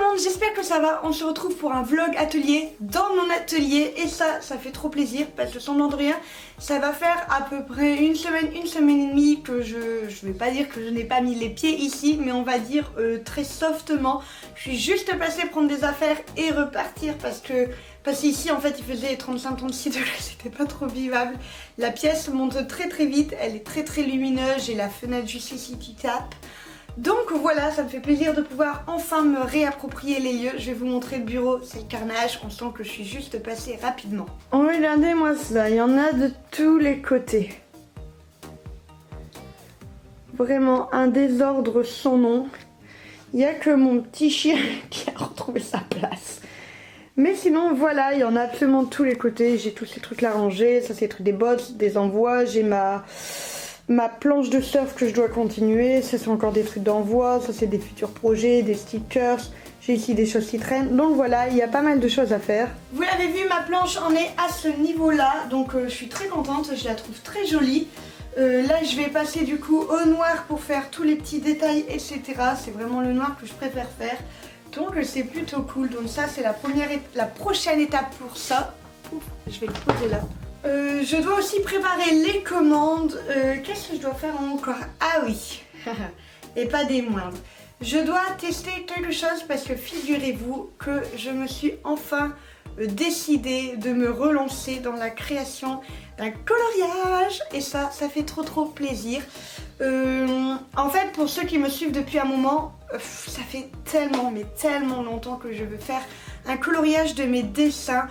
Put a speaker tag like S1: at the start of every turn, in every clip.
S1: monde, j'espère que ça va. On se retrouve pour un vlog atelier dans mon atelier et ça fait trop plaisir parce que semblant de rien, ça va faire à peu près une semaine et demie que je vais pas dire que je n'ai pas mis les pieds ici, mais on va dire très softement. Je suis juste passée prendre des affaires et repartir parce qu'ici en fait il faisait 35-36 degrés, c'était pas trop vivable. La pièce monte très vite, elle est très lumineuse, j'ai la fenêtre juste ici qui tape. Donc voilà, ça me fait plaisir de pouvoir enfin me réapproprier les lieux. Je vais vous montrer le bureau, c'est le carnage, on sent que je suis juste passée rapidement. Oh regardez-moi ça, il y en a de tous les côtés. Vraiment un désordre sans nom. Il n'y a que mon petit chien qui a retrouvé sa place. Mais sinon voilà, il y en a absolument de tous les côtés. J'ai tous ces trucs là rangés, ça c'est des trucs des bottes, des envois, j'ai ma planche de surf que je dois continuer, ça c'est encore des trucs d'envoi, ça c'est des futurs projets, des stickers, j'ai ici des choses qui traînent, donc voilà, il y a pas mal de choses à faire. Vous l'avez vu, ma planche en est à ce niveau là, donc je suis très contente, je la trouve très jolie. Là je vais passer du coup au noir pour faire tous les petits détails etc, c'est vraiment le noir que je préfère faire, donc c'est plutôt cool, donc ça c'est la prochaine étape pour ça. Ouf, je vais le poser là. Je dois aussi préparer les commandes. Qu'est-ce que je dois faire encore? Ah oui, et pas des moindres. Je dois tester quelque chose parce que figurez-vous que je me suis enfin décidée de me relancer dans la création d'un coloriage. Et ça fait trop plaisir. En fait, pour ceux qui me suivent depuis un moment, ça fait tellement longtemps que je veux faire un coloriage de mes dessins.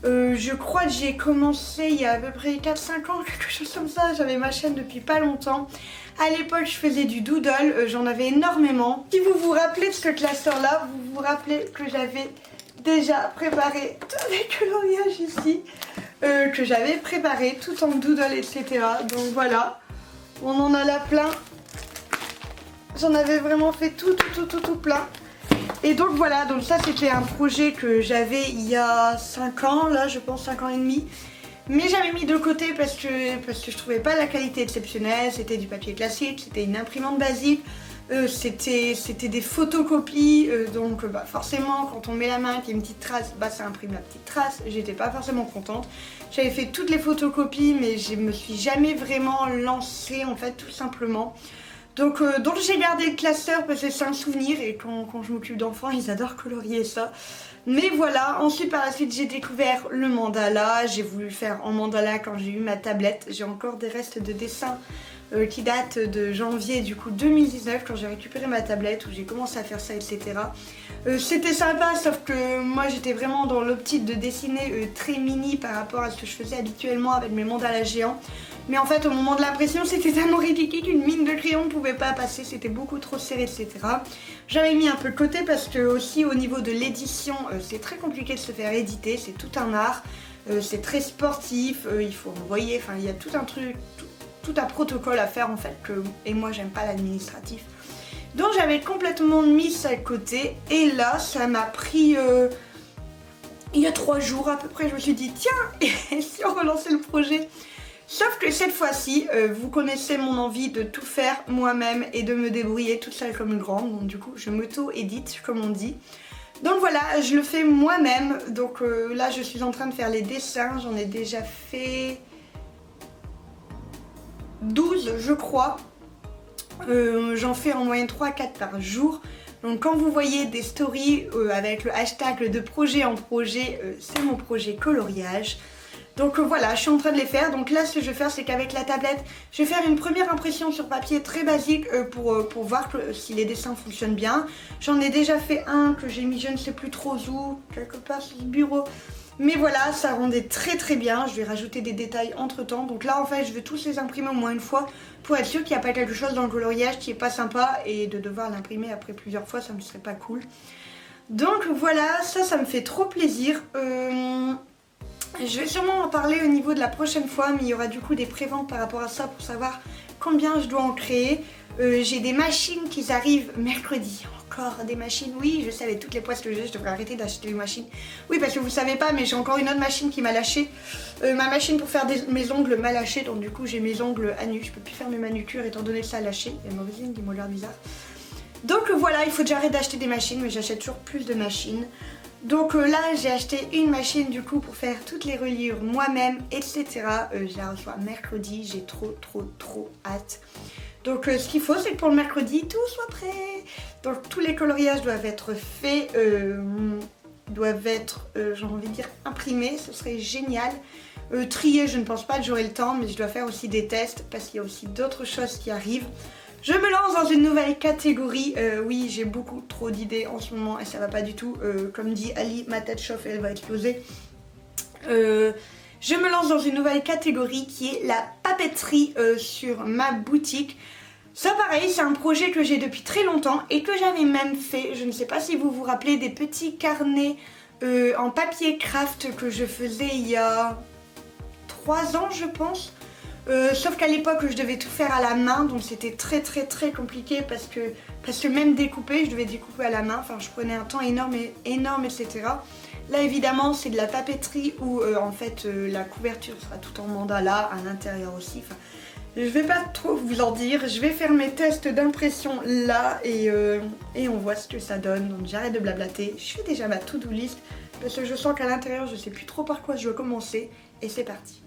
S1: Je crois que j'ai commencé il y a à peu près 4-5 ans, quelque chose comme ça. J'avais ma chaîne depuis pas longtemps. À l'époque, je faisais du doodle, j'en avais énormément. Si vous vous rappelez de ce classeur-là, vous vous rappelez que j'avais déjà préparé tous les coloriages ici, que j'avais préparé tout en doodle, etc. Donc voilà, on en a là plein. J'en avais vraiment fait tout plein. Et donc voilà, donc ça c'était un projet que j'avais il y a 5 ans, là je pense 5 ans et demi. Mais j'avais mis de côté parce que je trouvais pas la qualité exceptionnelle, c'était du papier classique, c'était une imprimante basique, c'était des photocopies, donc forcément quand on met la main qu'il y a une petite trace, ça imprime la petite trace, j'étais pas forcément contente. J'avais fait toutes les photocopies mais je me suis jamais vraiment lancée en fait tout simplement. Donc j'ai gardé le classeur parce que c'est un souvenir et quand je m'occupe d'enfants ils adorent colorier ça. Mais voilà, ensuite par la suite j'ai découvert le mandala, j'ai voulu le faire en mandala quand j'ai eu ma tablette. J'ai encore des restes de dessins qui datent de janvier du coup 2019 quand j'ai récupéré ma tablette où j'ai commencé à faire ça etc. C'était sympa sauf que moi j'étais vraiment dans l'optique de dessiner très mini par rapport à ce que je faisais habituellement avec mes mandalas géants. Mais en fait au moment de l'impression c'était tellement ridicule qu'une mine de crayon ne pouvait pas passer, c'était beaucoup trop serré etc. J'avais mis un peu de côté parce que aussi au niveau de l'édition c'est très compliqué de se faire éditer, c'est tout un art, c'est très sportif, il faut envoyer, enfin il y a tout un truc, tout un protocole à faire en fait et moi j'aime pas l'administratif. Donc j'avais complètement mis ça de côté et là ça m'a pris il y a 3 jours à peu près, je me suis dit tiens et si on relançait le projet. Sauf que cette fois-ci, vous connaissez mon envie de tout faire moi-même et de me débrouiller toute seule comme une grande. Donc du coup, je m'auto-édite comme on dit. Donc voilà, je le fais moi-même. Donc là, je suis en train de faire les dessins. J'en ai déjà fait 12, je crois. J'en fais en moyenne 3-4 par jour. Donc quand vous voyez des stories avec le hashtag de projet en projet, c'est mon projet coloriage. Donc voilà, je suis en train de les faire. Donc là ce que je vais faire c'est qu'avec la tablette, je vais faire une première impression sur papier très basique pour voir si les dessins fonctionnent bien. J'en ai déjà fait un que j'ai mis je ne sais plus trop où, quelque part sur le bureau. Mais voilà, ça rendait très bien. Je vais rajouter des détails entre temps. Donc là en fait je vais tous les imprimer au moins une fois pour être sûr qu'il n'y a pas quelque chose dans le coloriage qui est pas sympa. Et de devoir l'imprimer après plusieurs fois ça me serait pas cool. Donc voilà, ça me fait trop plaisir. Je vais sûrement en parler au niveau de la prochaine fois, mais il y aura du coup des préventes par rapport à ça pour savoir combien je dois en créer. J'ai des machines qui arrivent mercredi. Encore des machines, oui, je sais avec toutes les poisses que j'ai, je devrais arrêter d'acheter des machines. Oui, parce que vous savez pas, mais j'ai encore une autre machine qui m'a lâché. Ma machine pour faire mes ongles m'a lâché, donc du coup j'ai mes ongles à nu. Je peux plus faire mes manicures étant donné que ça a lâché. Il y a une mauvaise ligne qui me regarde bizarre. Donc voilà, il faut que j'arrête d'acheter des machines, mais j'achète toujours plus de machines. Donc là j'ai acheté une machine du coup pour faire toutes les reliures moi-même, etc. Je la reçois mercredi, j'ai trop hâte. Donc ce qu'il faut c'est que pour le mercredi tout soit prêt. Donc tous les coloriages doivent être faits, doivent être j'ai envie de dire imprimés, ce serait génial. Trier je ne pense pas que j'aurai le temps, mais je dois faire aussi des tests parce qu'il y a aussi d'autres choses qui arrivent. Je me lance dans une nouvelle catégorie, oui j'ai beaucoup trop d'idées en ce moment et ça va pas du tout, comme dit Ali, ma tête chauffe et elle va exploser. Je me lance dans une nouvelle catégorie qui est la papeterie sur ma boutique. Ça pareil, c'est un projet que j'ai depuis très longtemps et que j'avais même fait, je ne sais pas si vous vous rappelez, des petits carnets en papier craft que je faisais il y a 3 ans je pense. Sauf qu'à l'époque je devais tout faire à la main, donc c'était très compliqué parce que même découper, je devais découper à la main, enfin je prenais un temps énorme etc. Là évidemment c'est de la papeterie où en fait la couverture sera tout en mandala, à l'intérieur aussi, enfin je vais pas trop vous en dire, je vais faire mes tests d'impression là et on voit ce que ça donne, donc j'arrête de blablater, je fais déjà ma to-do list parce que je sens qu'à l'intérieur je sais plus trop par quoi je dois commencer et c'est parti.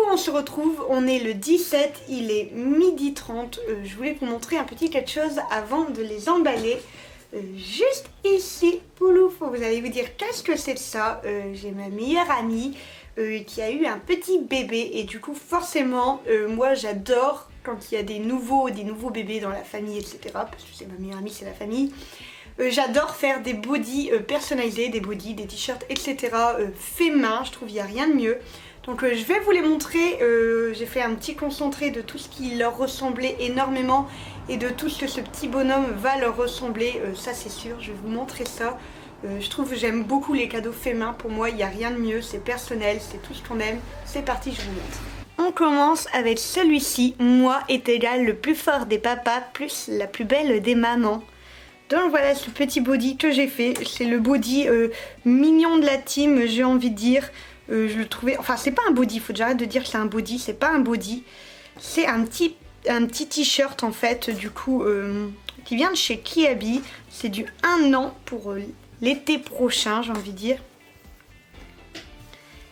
S1: On se retrouve, on est le 17, il est 12h30, je voulais vous montrer un petit quelque chose avant de les emballer. Juste ici, poulouf, vous allez vous dire qu'est-ce que c'est ça. J'ai ma meilleure amie qui a eu un petit bébé et du coup forcément moi j'adore quand il y a des nouveaux bébés dans la famille, etc. Parce que c'est ma meilleure amie, c'est la famille. J'adore faire des bodys personnalisés, des bodys, des t-shirts, etc. Fait main, je trouve qu'il n'y a rien de mieux. Donc je vais vous les montrer, j'ai fait un petit concentré de tout ce qui leur ressemblait énormément et de tout ce que ce petit bonhomme va leur ressembler, ça c'est sûr, je vais vous montrer ça. Je trouve que j'aime beaucoup les cadeaux faits main, pour moi il n'y a rien de mieux, c'est personnel, c'est tout ce qu'on aime. C'est parti, je vous montre. On commence avec celui-ci, moi est égal le plus fort des papas plus la plus belle des mamans. Donc voilà ce petit body que j'ai fait, c'est le body mignon de la team, j'ai envie de dire. Je le trouvais, enfin c'est pas un body, faut que j'arrête de dire que c'est un body, c'est pas un body, c'est un petit t-shirt en fait du coup qui vient de chez Kiabi, c'est du 1 an pour l'été prochain j'ai envie de dire.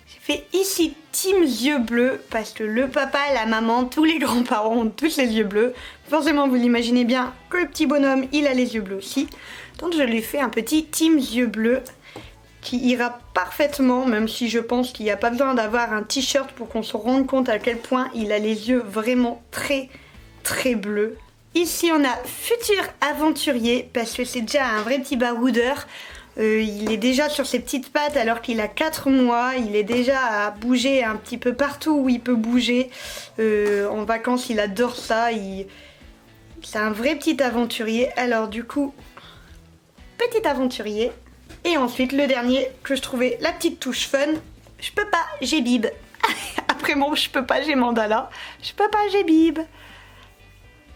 S1: J'ai fait ici team yeux bleus parce que le papa, la maman, tous les grands-parents ont tous les yeux bleus, forcément vous l'imaginez bien que le petit bonhomme il a les yeux bleus aussi, donc je lui ai fait un petit team yeux bleus qui ira parfaitement, même si je pense qu'il n'y a pas besoin d'avoir un t-shirt pour qu'on se rende compte à quel point il a les yeux vraiment très bleus. Ici on a futur aventurier parce que c'est déjà un vrai petit baroudeur. Il est déjà sur ses petites pattes alors qu'il a 4 mois, il est déjà à bouger un petit peu partout où il peut bouger. En vacances il adore ça, c'est un vrai petit aventurier. Alors du coup, petit aventurier. Et ensuite le dernier que je trouvais la petite touche fun, je peux pas, j'ai bib. Après mon je peux pas, j'ai mandala, je peux pas, j'ai bib.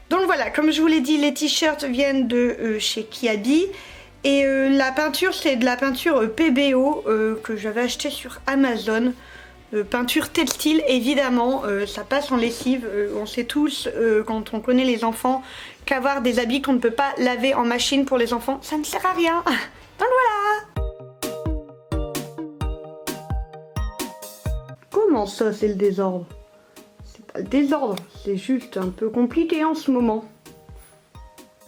S1: Donc voilà, comme je vous l'ai dit, les t-shirts viennent de chez Kiabi. Et la peinture, c'est de la peinture PBO que j'avais acheté sur Amazon. Peinture textile, évidemment, ça passe en lessive. On sait tous, quand on connaît les enfants, qu'avoir des habits qu'on ne peut pas laver en machine pour les enfants, ça ne sert à rien. Donc voilà. Comment ça, c'est le désordre? C'est pas le désordre, c'est juste un peu compliqué en ce moment.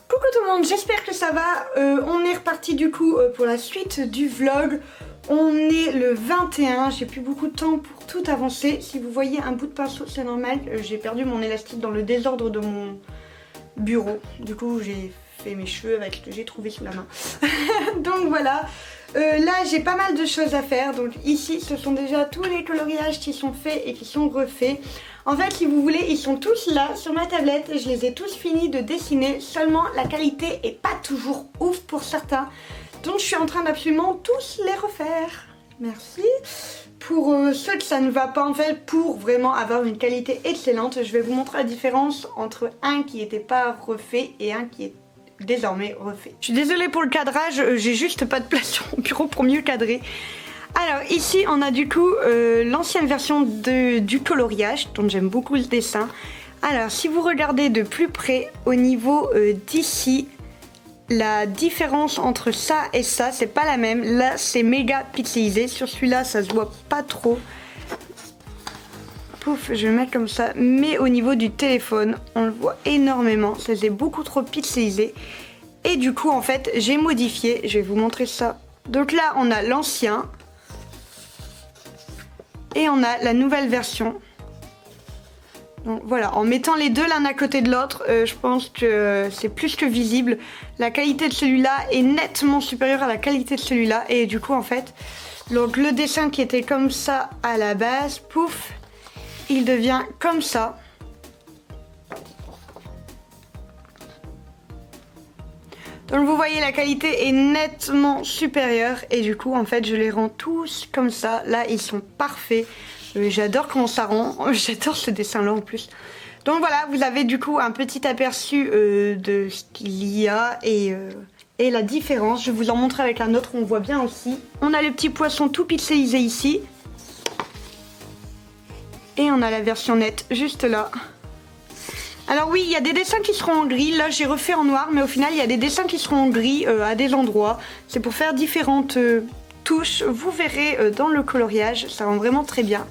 S1: Coucou tout le monde, j'espère que ça va. On est reparti du coup pour la suite du vlog. On est le 21, j'ai plus beaucoup de temps pour tout avancer. Si vous voyez un bout de pinceau, c'est normal. J'ai perdu mon élastique dans le désordre de mon bureau. Du coup, j'ai fait mes cheveux avec ce que j'ai trouvé sous la main. Donc voilà. Là, j'ai pas mal de choses à faire. Donc ici, ce sont déjà tous les coloriages qui sont faits et qui sont refaits. En fait, si vous voulez, ils sont tous là sur ma tablette. Je les ai tous finis de dessiner. Seulement, la qualité est pas toujours ouf pour certains. Donc je suis en train d'absolument tous les refaire. Merci. Pour ceux que ça ne va pas, en fait, pour vraiment avoir une qualité excellente, je vais vous montrer la différence entre un qui n'était pas refait et un qui est désormais refait. Je suis désolée pour le cadrage, j'ai juste pas de place sur mon bureau pour mieux cadrer. Alors ici on a du coup l'ancienne version du coloriage, dont j'aime beaucoup le dessin. Alors si vous regardez de plus près au niveau d'ici, la différence entre ça et ça, c'est pas la même. Là, c'est méga pixelisé. Sur celui-là, ça se voit pas trop. Pouf, je vais mettre comme ça. Mais au niveau du téléphone, on le voit énormément. Ça c'est beaucoup trop pixelisé. Et du coup, en fait, j'ai modifié. Je vais vous montrer ça. Donc là, on a l'ancien. Et on a la nouvelle version. Donc voilà, en mettant les deux l'un à côté de l'autre, je pense que c'est plus que visible. La qualité de celui-là est nettement supérieure à la qualité de celui-là. Et du coup, en fait, donc le dessin qui était comme ça à la base, pouf, il devient comme ça. Donc vous voyez, la qualité est nettement supérieure. Et du coup, en fait, je les rends tous comme ça. Là, ils sont parfaits. J'adore comment ça rend, j'adore ce dessin là en plus. Donc voilà, vous avez du coup un petit aperçu de ce qu'il y a et la différence. Je vais vous en montrer avec un autre, on voit bien aussi. On a le petit poisson tout pixelisé ici. Et on a la version nette juste là. Alors oui, il y a des dessins qui seront en gris. Là j'ai refait en noir, mais au final il y a des dessins qui seront en gris à des endroits. C'est pour faire différentes touches. Vous verrez dans le coloriage, ça rend vraiment très bien.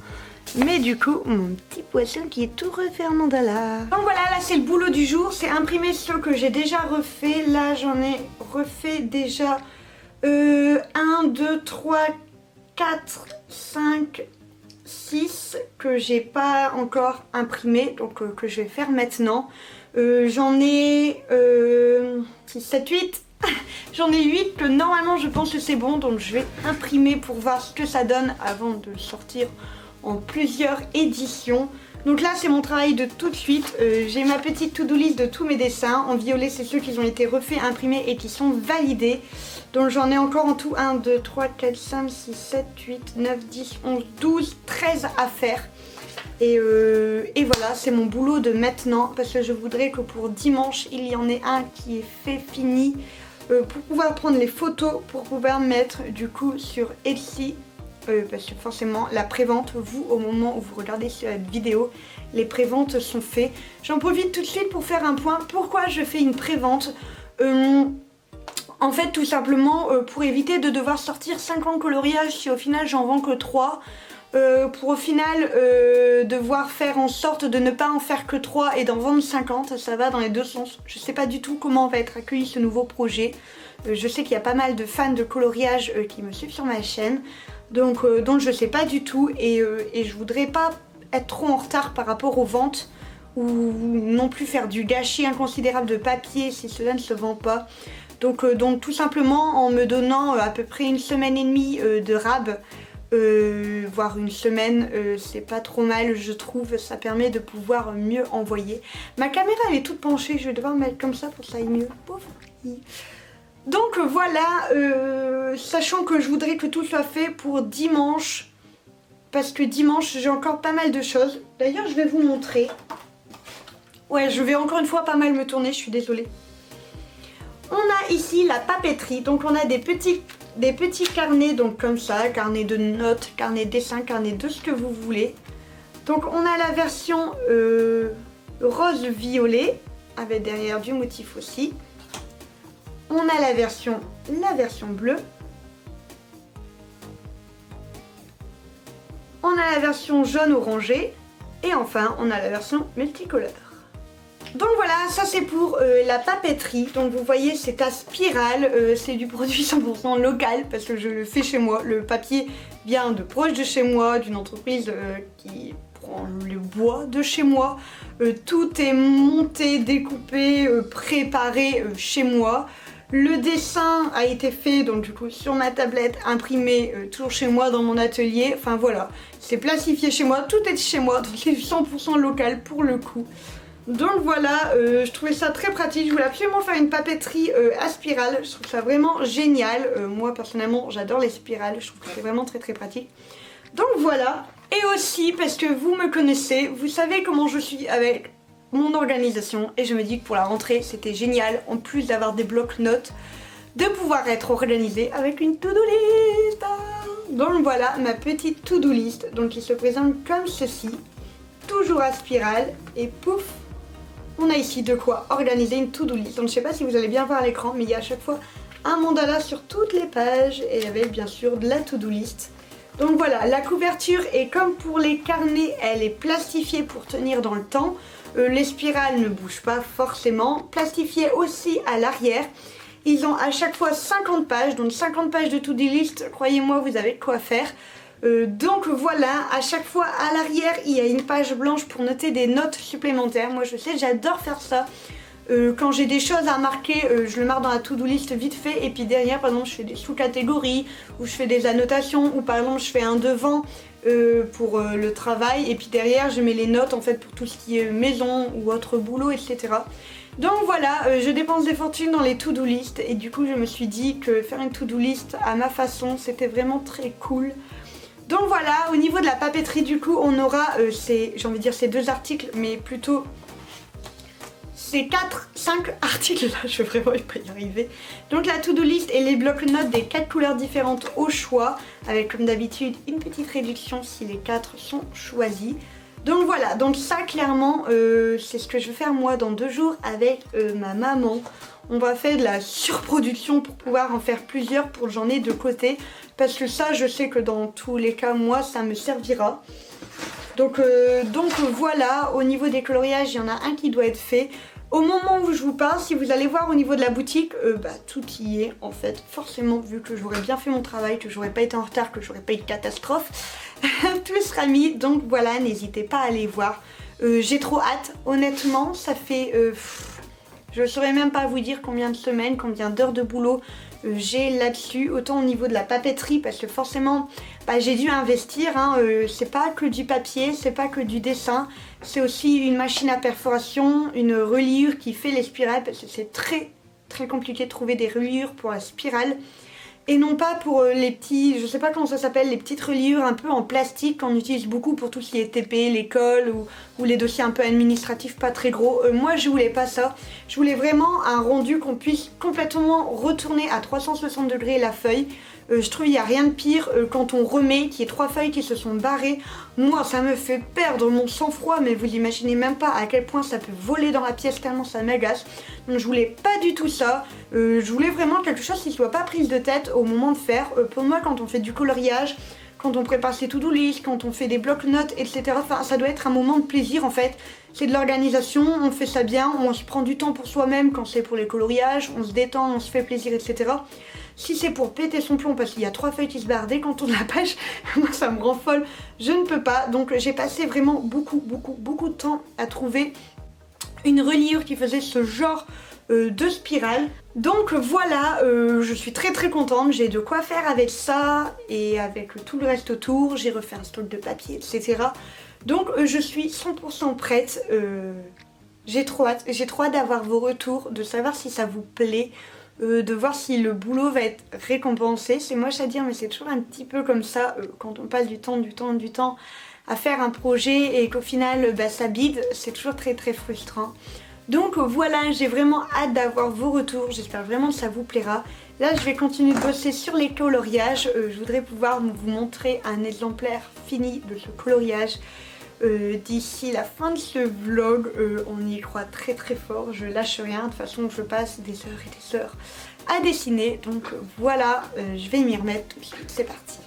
S1: Mais du coup, mon petit poisson qui est tout refait en mandala. Donc voilà, là c'est le boulot du jour. C'est imprimer ceux que j'ai déjà refait. Là j'en ai refait déjà 1, 2, 3, 4, 5, 6 que j'ai pas encore imprimé. Donc que je vais faire maintenant. J'en ai 6, 7, 8. J'en ai 8 que normalement je pense que c'est bon. Donc je vais imprimer pour voir ce que ça donne avant de sortir en plusieurs éditions. Donc là c'est mon travail de tout de suite. J'ai ma petite to-do list de tous mes dessins. En violet c'est ceux qui ont été refaits, imprimés et qui sont validés. Donc j'en ai encore en tout 1, 2, 3, 4, 5, 6, 7, 8, 9, 10, 11, 12, 13 à faire. Et voilà, c'est mon boulot de maintenant. Parce que je voudrais que pour dimanche il y en ait un qui est fait, fini. Pour pouvoir prendre les photos, pour pouvoir mettre du coup sur Etsy. Parce que forcément la prévente, vous au moment où vous regardez cette vidéo, les préventes sont faites. J'en profite tout de suite pour faire un point. Pourquoi je fais une prévente? En fait tout simplement pour éviter de devoir sortir 50 coloriages si au final j'en vends que 3. Pour au final devoir faire en sorte de ne pas en faire que 3 et d'en vendre 50, ça va dans les deux sens. Je sais pas du tout comment va être accueilli ce nouveau projet. Je sais qu'il y a pas mal de fans de coloriage qui me suivent sur ma chaîne. Donc je sais pas du tout et je voudrais pas être trop en retard par rapport aux ventes ou non plus faire du gâchis inconsidérable de papier si cela ne se vend pas. Donc tout simplement en me donnant à peu près une semaine et demie de rab, voire une semaine, c'est pas trop mal je trouve, ça permet de pouvoir mieux envoyer. Ma caméra elle est toute penchée, je vais devoir me mettre comme ça pour que ça aille mieux. Pauvre. Donc voilà, sachant que je voudrais que tout soit fait pour dimanche, parce que dimanche j'ai encore pas mal de choses. D'ailleurs je vais vous montrer. Ouais, je vais encore une fois pas mal me tourner, je suis désolée. On a ici la papeterie, donc on a des petits carnets, donc comme ça, carnet de notes, carnet de dessin, carnet de ce que vous voulez. Donc on a la version rose-violet, avec derrière du motif aussi. On a la version bleue. On a la version jaune-orangé. Et enfin, on a la version multicolore. Donc voilà, ça c'est pour la papeterie. Donc vous voyez, c'est à spirale, c'est du produit 100% local parce que je le fais chez moi. Le papier vient de proche de chez moi, d'une entreprise qui prend le bois de chez moi. Tout est monté, découpé, préparé chez moi. Le dessin a été fait donc du coup sur ma tablette, imprimé toujours chez moi dans mon atelier. Enfin voilà, c'est plastifié chez moi, tout est chez moi, donc c'est 100% local pour le coup. Donc voilà, je trouvais ça très pratique, je voulais absolument faire une papeterie à spirale, je trouve ça vraiment génial. Moi personnellement j'adore les spirales, je trouve que c'est vraiment très pratique. Donc voilà, et aussi parce que vous me connaissez, vous savez comment je suis avec mon organisation et je me dis que pour la rentrée c'était génial, en plus d'avoir des blocs-notes, de pouvoir être organisée avec une to-do list. Donc voilà ma petite to-do list, donc qui se présente comme ceci, toujours à spirale et pouf, on a ici de quoi organiser une to-do list. Donc je sais pas si vous allez bien voir à l'écran, mais il y a à chaque fois un mandala sur toutes les pages et avec bien sûr de la to-do list. Donc voilà, la couverture est comme pour les carnets, elle est plastifiée pour tenir dans le temps. Les spirales ne bougent pas forcément. Plastifiées aussi à l'arrière. Ils ont à chaque fois 50 pages, donc 50 pages de to-do list, croyez-moi vous avez de quoi faire. Donc voilà, à chaque fois à l'arrière il y a une page blanche pour noter des notes supplémentaires. Moi je sais, j'adore faire ça. Quand j'ai des choses à marquer, je le marque dans la to-do list vite fait. Et puis derrière, par exemple, je fais des sous-catégories, ou je fais des annotations, ou par exemple, je fais un devant pour le travail. Et puis derrière, je mets les notes en fait pour tout ce qui est maison ou autre boulot, etc. Donc voilà, je dépense des fortunes dans les to-do list. Et du coup, je me suis dit que faire une to-do list à ma façon, c'était vraiment très cool. Donc voilà, au niveau de la papeterie, du coup, on aura j'ai envie de dire ces deux articles, mais plutôt ces 5 articles là, je vais vraiment pas y arriver. Donc la to-do list et les blocs-notes des 4 couleurs différentes au choix, avec comme d'habitude une petite réduction si les 4 sont choisis. Donc voilà, donc ça clairement c'est ce que je vais faire moi dans 2 jours avec ma maman. On va faire de la surproduction pour pouvoir en faire plusieurs pour que j'en ai de côté. Parce que ça je sais que dans tous les cas moi ça me servira. Donc voilà, au niveau des coloriages il y en a un qui doit être fait. Au moment où je vous parle, si vous allez voir au niveau de la boutique, tout y est en fait, forcément, vu que j'aurais bien fait mon travail, que j'aurais pas été en retard, que j'aurais pas eu de catastrophe, tout sera mis, donc voilà, n'hésitez pas à aller voir. J'ai trop hâte, honnêtement, ça fait, je ne saurais même pas vous dire combien de semaines, combien d'heures de boulot j'ai là-dessus, autant au niveau de la papeterie, parce que forcément j'ai dû investir, hein, c'est pas que du papier, c'est pas que du dessin, c'est aussi une machine à perforation, une reliure qui fait les spirales, parce que c'est très compliqué de trouver des reliures pour la spirale, et non pas pour les petits, je sais pas comment ça s'appelle, les petites reliures un peu en plastique qu'on utilise beaucoup pour tout ce qui est TP, l'école ou les dossiers un peu administratifs pas très gros. Moi je voulais pas ça, je voulais vraiment un rendu qu'on puisse complètement retourner à 360 degrés la feuille. Je trouve qu'il n'y a rien de pire quand on remet, qu'il y ait 3 feuilles qui se sont barrées. Moi ça me fait perdre mon sang-froid, mais vous imaginez même pas à quel point ça peut voler dans la pièce tellement ça m'agace. Donc je voulais pas du tout ça, je voulais vraiment quelque chose qui ne soit pas prise de tête au moment de faire. Pour moi quand on fait du coloriage, quand on prépare ses to-do list, quand on fait des blocs-notes, etc. Enfin, ça doit être un moment de plaisir en fait. C'est de l'organisation, on fait ça bien, on se prend du temps pour soi-même quand c'est pour les coloriages, on se détend, on se fait plaisir, etc. Si c'est pour péter son plomb parce qu'il y a 3 feuilles qui se barrent dès qu'on tourne la page, moi ça me rend folle, je ne peux pas. Donc j'ai passé vraiment beaucoup de temps à trouver une reliure qui faisait ce genre de spirale. Donc voilà, je suis très contente, j'ai de quoi faire avec ça et avec tout le reste autour, j'ai refait un stock de papier, etc. Donc je suis 100% prête, j'ai trop hâte d'avoir vos retours, de savoir si ça vous plaît. de voir si le boulot va être récompensé. C'est moche à dire mais c'est toujours un petit peu comme ça quand on passe du temps à faire un projet et qu'au final ça bide, c'est toujours très frustrant. Donc voilà, j'ai vraiment hâte d'avoir vos retours, j'espère vraiment que ça vous plaira. Là je vais continuer de bosser sur les coloriages, je voudrais pouvoir vous montrer un exemplaire fini de ce coloriage d'ici la fin de ce vlog. On y croit très fort, je lâche rien, de toute façon je passe des heures et des heures à dessiner. Donc voilà, je vais m'y remettre tout de suite, c'est parti.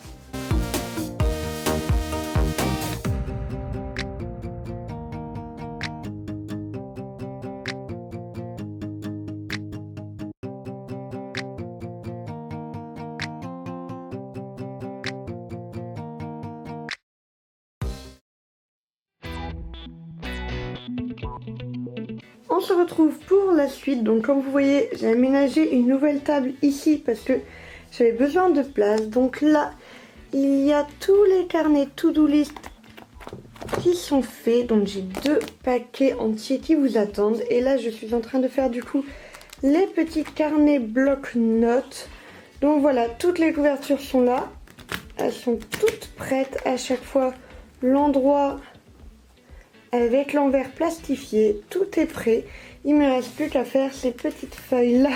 S1: On se retrouve pour la suite. Donc comme vous voyez, j'ai aménagé une nouvelle table ici parce que j'avais besoin de place. Donc là, il y a tous les carnets to-do list qui sont faits. Donc j'ai 2 paquets entiers qui vous attendent. Et là, je suis en train de faire du coup les petits carnets bloc-notes. Donc voilà, toutes les couvertures sont là. Elles sont toutes prêtes. À chaque fois, l'endroit avec l'envers plastifié, tout est prêt. Il me reste plus qu'à faire ces petites feuilles là.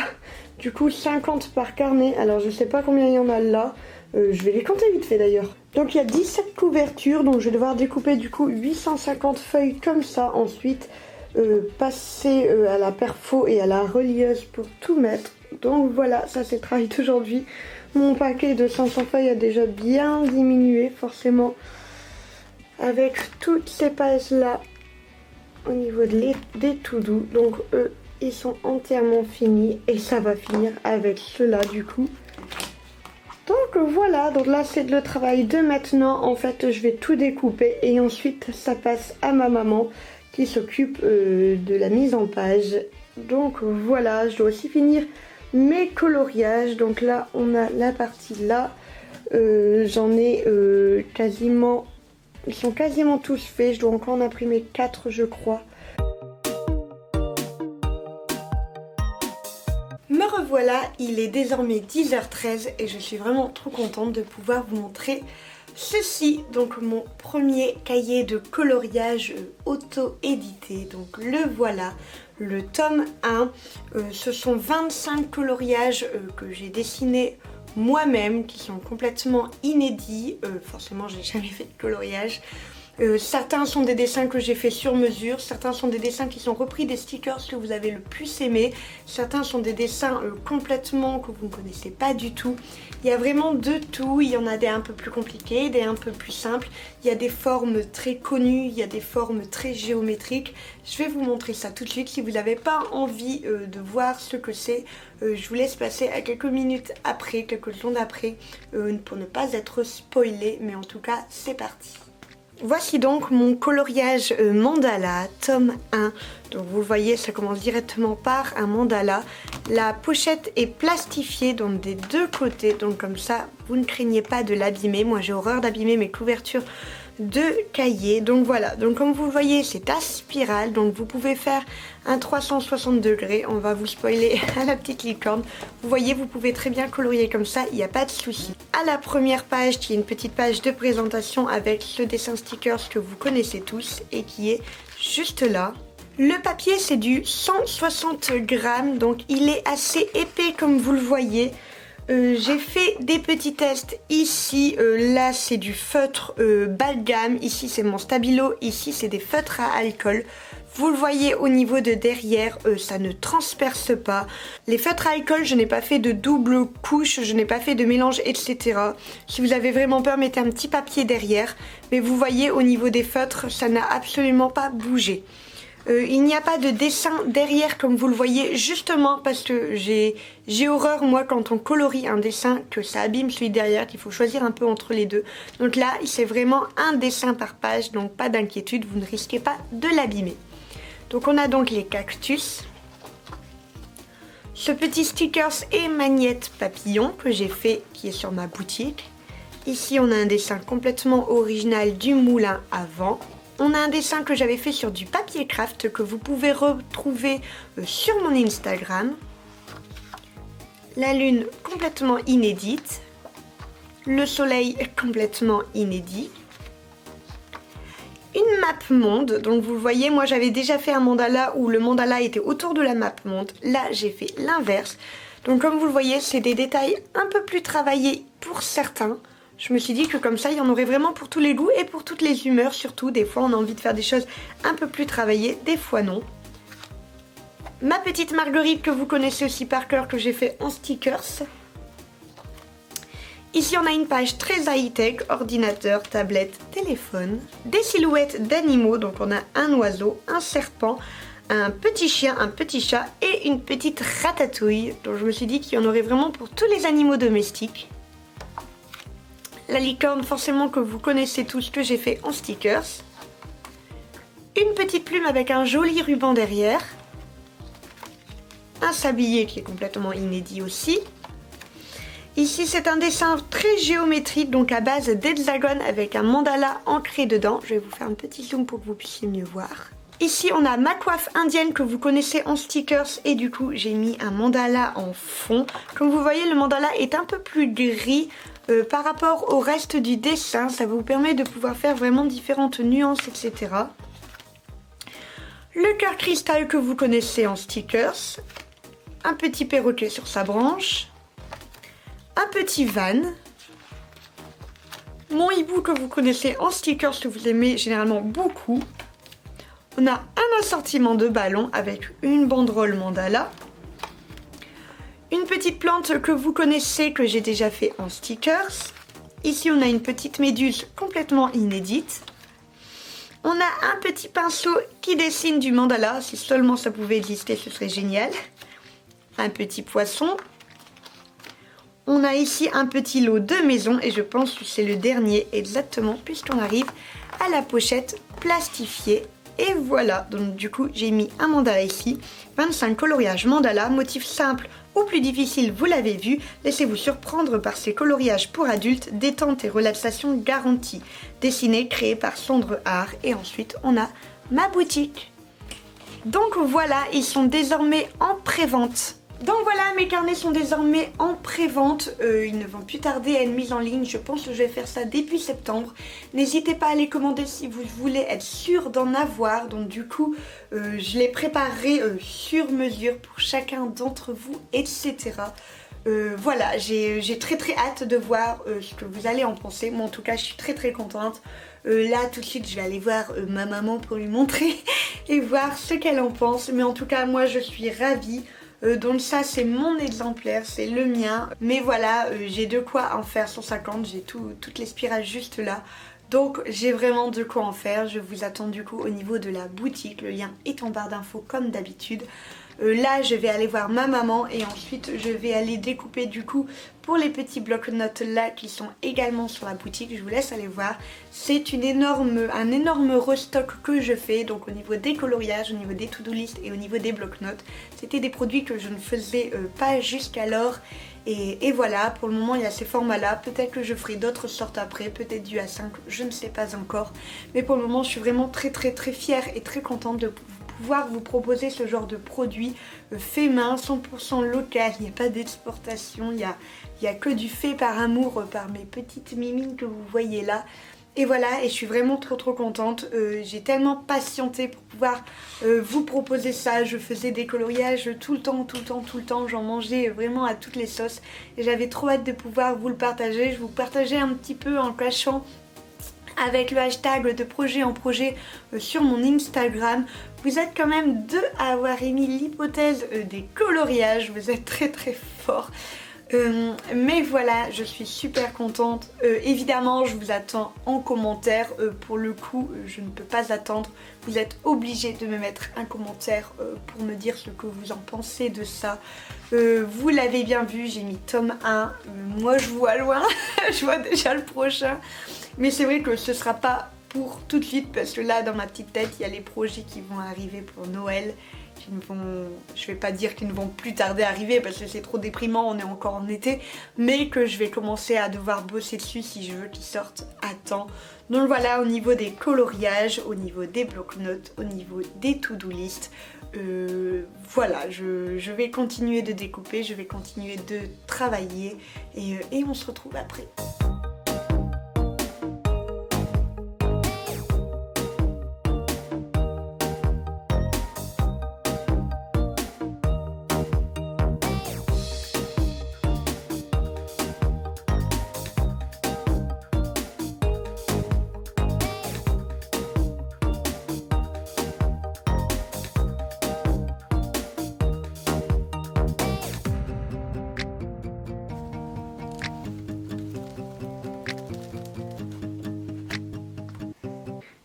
S1: Du coup 50 par carnet. Alors je sais pas combien il y en a là. Je vais les compter vite fait d'ailleurs. Donc il y a 17 couvertures. Donc je vais devoir découper du coup 850 feuilles comme ça. Ensuite passer à la perfo et à la relieuse pour tout mettre. Donc voilà, ça c'est le travail d'aujourd'hui. Mon paquet de 500 feuilles a déjà bien diminué forcément. Avec toutes ces pages là au niveau des tout doux. Donc eux ils sont entièrement finis et ça va finir avec ceux-là du coup. Donc voilà, donc là c'est le travail de maintenant. En fait je vais tout découper et ensuite ça passe à ma maman qui s'occupe de la mise en page. Donc voilà, je dois aussi finir mes coloriages. Donc là on a la partie là, j'en ai quasiment... Ils sont quasiment tous faits, je dois encore en imprimer 4 je crois. Me revoilà, il est désormais 10h13 et je suis vraiment trop contente de pouvoir vous montrer ceci. Donc mon premier cahier de coloriage auto-édité, donc le voilà, le tome 1. Ce sont 25 coloriages que j'ai dessinés moi-même, qui sont complètement inédits. Forcément j'ai jamais fait de coloriage. Certains sont des dessins que j'ai fait sur mesure, certains sont des dessins qui sont repris des stickers que vous avez le plus aimé, certains sont des dessins complètement que vous ne connaissez pas du tout. Il y a vraiment de tout, il y en a des un peu plus compliqués, des un peu plus simples, il y a des formes très connues, il y a des formes très géométriques. Je vais vous montrer ça tout de suite. Si vous n'avez pas envie de voir ce que c'est, je vous laisse passer à quelques minutes après, quelques secondes après, pour ne pas être spoilé, mais en tout cas c'est parti. Voici donc mon coloriage mandala, tome 1. Donc vous le voyez, ça commence directement par un mandala. La pochette est plastifiée donc des 2 côtés, donc comme ça vous ne craignez pas de l'abîmer. Moi j'ai horreur d'abîmer mes couvertures de cahiers. Donc voilà, donc comme vous le voyez c'est à spirale, donc vous pouvez faire un 360 degrés. On va vous spoiler à la petite licorne. Vous voyez, vous pouvez très bien colorier comme ça, il n'y a pas de souci. À la première page, qui est une petite page de présentation avec le dessin stickers que vous connaissez tous et qui est juste là. Le papier c'est du 160 grammes, donc il est assez épais comme vous le voyez. J'ai fait des petits tests ici, là c'est du feutre bas de gamme, ici c'est mon stabilo, ici c'est des feutres à alcool. Vous le voyez au niveau de derrière, ça ne transperce pas. Les feutres à alcool, je n'ai pas fait de double couche, je n'ai pas fait de mélange, etc. Si vous avez vraiment peur, mettez un petit papier derrière. Mais vous voyez au niveau des feutres, ça n'a absolument pas bougé. Il n'y a pas de dessin derrière comme vous le voyez, justement parce que j'ai horreur moi quand on colorie un dessin que ça abîme celui derrière, qu'il faut choisir un peu entre les deux. Donc là c'est vraiment un dessin par page, donc pas d'inquiétude, vous ne risquez pas de l'abîmer. Donc on a donc les cactus, ce petit stickers et magnette papillon que j'ai fait qui est sur ma boutique. Ici on a un dessin complètement original du moulin à vent. On a un dessin que j'avais fait sur du papier craft que vous pouvez retrouver sur mon Instagram. La lune complètement inédite. Le soleil complètement inédit. Une map monde, donc vous voyez, moi j'avais déjà fait un mandala où le mandala était autour de la map monde. Là j'ai fait l'inverse. Donc comme vous le voyez, c'est des détails un peu plus travaillés pour certains. Je me suis dit que comme ça, il y en aurait vraiment pour tous les goûts et pour toutes les humeurs surtout. Des fois on a envie de faire des choses un peu plus travaillées, des fois non. Ma petite marguerite que vous connaissez aussi par cœur, que j'ai fait en stickers. Ici on a une page très high-tech, ordinateur, tablette, téléphone. Des silhouettes d'animaux, donc on a un oiseau, un serpent, un petit chien, un petit chat et une petite ratatouille. Donc je me suis dit qu'il y en aurait vraiment pour tous les animaux domestiques. La licorne forcément que vous connaissez tous, que j'ai fait en stickers. Une petite plume avec un joli ruban derrière. Un sablier qui est complètement inédit aussi. Ici c'est un dessin très géométrique, donc à base d'hexagone avec un mandala ancré dedans. Je vais vous faire un petit zoom pour que vous puissiez mieux voir. Ici on a ma coiffe indienne que vous connaissez en stickers et du coup j'ai mis un mandala en fond. Comme vous voyez, le mandala est un peu plus gris par rapport au reste du dessin. Ça vous permet de pouvoir faire vraiment différentes nuances, etc. Le cœur cristal que vous connaissez en stickers. Un petit perroquet sur sa branche. Un petit van. Mon hibou que vous connaissez en stickers, que vous aimez généralement beaucoup. On a un assortiment de ballons avec une banderole mandala. Une petite plante que vous connaissez, que j'ai déjà fait en stickers. Ici on a une petite méduse complètement inédite. On a un petit pinceau qui dessine du mandala. Si seulement ça pouvait exister, ce serait génial. Un petit poisson. On a ici un petit lot de maison et je pense que c'est le dernier exactement puisqu'on arrive à la pochette plastifiée. Et voilà, donc du coup j'ai mis un mandala ici, 25 coloriages mandala, motif simple ou plus difficile, vous l'avez vu. Laissez-vous surprendre par ces coloriages pour adultes, détente et relaxation garantie. Dessiné, créé par Sondre Art. Et ensuite on a ma boutique. Donc voilà, ils sont désormais en pré-vente. Donc voilà, mes carnets sont désormais en pré-vente, ils ne vont plus tarder à être mis en ligne, je pense que je vais faire ça début septembre. N'hésitez pas à les commander si vous voulez être sûr d'en avoir, donc du coup je les préparerai sur mesure pour chacun d'entre vous, etc. Voilà, j'ai très hâte de voir ce que vous allez en penser. Moi en tout cas je suis très contente. Là tout de suite je vais aller voir ma maman pour lui montrer et voir ce qu'elle en pense. Mais en tout cas moi je suis ravie. Donc ça c'est mon exemplaire, c'est le mien. Mais voilà, j'ai de quoi en faire 150, j'ai toutes les spirales juste là. Donc j'ai vraiment de quoi en faire. Je vous attends du coup au niveau de la boutique. Le lien est en barre d'infos comme d'habitude. Là je vais aller voir ma maman et ensuite je vais aller découper du coup pour les petits blocs-notes là qui sont également sur la boutique. Je vous laisse aller voir. C'est un énorme restock que je fais, donc au niveau des coloriages, au niveau des to-do list et au niveau des blocs-notes. C'était des produits que je ne faisais pas jusqu'alors. Et voilà, pour le moment il y a ces formats là, peut-être que je ferai d'autres sortes après, peut-être du A5, je ne sais pas encore. Mais pour le moment je suis vraiment très fière et très contente de pouvoir vous proposer ce genre de produit fait main, 100% local, il n'y a pas d'exportation, il y a que du fait par amour par mes petites mimines que vous voyez là. Et voilà, et je suis vraiment trop contente. J'ai tellement patienté pour pouvoir vous proposer ça. Je faisais des coloriages tout le temps. J'en mangeais vraiment à toutes les sauces. Et j'avais trop hâte de pouvoir vous le partager. Je vous partageais un petit peu en cachant avec le hashtag de projet en projet sur mon Instagram. Vous êtes quand même deux à avoir émis l'hypothèse des coloriages. Vous êtes très forts. Mais voilà, je suis super contente. Évidemment je vous attends en commentaire. Pour le coup je ne peux pas attendre. Vous êtes obligés de me mettre un commentaire pour me dire ce que vous en pensez de ça. Vous l'avez bien vu, j'ai mis tome 1. Moi je vois loin. Je vois déjà le prochain. Mais c'est vrai que ce sera pas pour tout de suite parce que là dans ma petite tête il y a les projets qui vont arriver pour Noël. Je vais pas dire qu'ils ne vont plus tarder à arriver parce que c'est trop déprimant, on est encore en été, mais que je vais commencer à devoir bosser dessus si je veux qu'ils sortent à temps. Donc voilà, au niveau des coloriages, au niveau des blocs-notes, au niveau des to-do list, voilà, je vais continuer de découper, je vais continuer de travailler et on se retrouve après.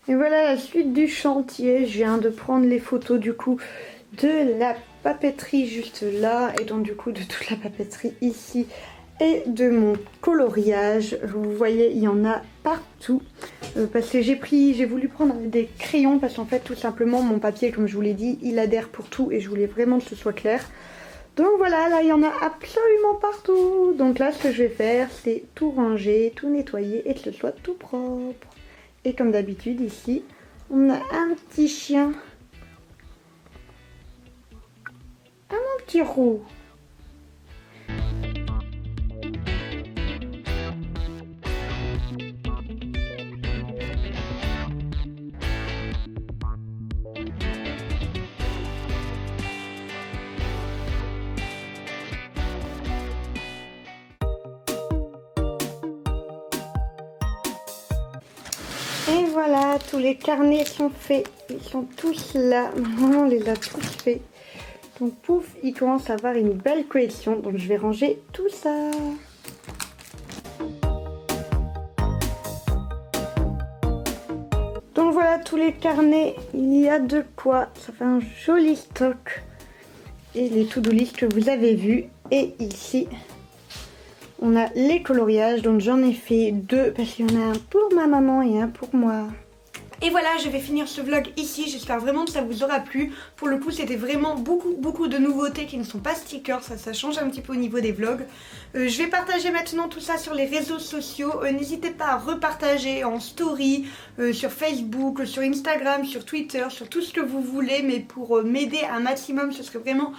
S1: Et voilà la suite du chantier. Je viens de prendre les photos du coup de la papeterie juste là et donc du coup de toute la papeterie ici et de mon coloriage. Vous voyez, il y en a partout parce que j'ai voulu prendre des crayons parce qu'en fait tout simplement mon papier, comme je vous l'ai dit, il adhère pour tout et je voulais vraiment que ce soit clair. Donc voilà, là il y en a absolument partout. Donc là ce que je vais faire, c'est tout ranger, tout nettoyer et que ce soit tout propre. Et comme d'habitude ici, on a un petit chien. Ah mon petit roux. Et voilà, tous les carnets sont faits, ils sont tous là, maman les a tous faits. Donc pouf, il commence à avoir une belle collection, donc je vais ranger tout ça. Donc voilà tous les carnets, il y a de quoi, ça fait un joli stock. Et les to-do list que vous avez vus, et ici... on a les coloriages, donc j'en ai fait 2 parce qu'il y en a un pour ma maman et un pour moi. Et voilà, je vais finir ce vlog ici, j'espère vraiment que ça vous aura plu. Pour le coup, c'était vraiment beaucoup de nouveautés qui ne sont pas stickers, ça change un petit peu au niveau des vlogs. Je vais partager maintenant tout ça sur les réseaux sociaux. N'hésitez pas à repartager en story, sur Facebook, sur Instagram, sur Twitter, sur tout ce que vous voulez, mais pour m'aider un maximum, ce serait vraiment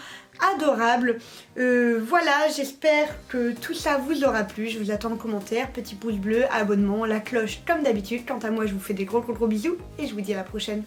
S1: adorable. Voilà, j'espère que tout ça vous aura plu. Je vous attends en commentaire, petit pouce bleu, abonnement, la cloche comme d'habitude. Quant à moi, je vous fais des gros bisous et je vous dis à la prochaine.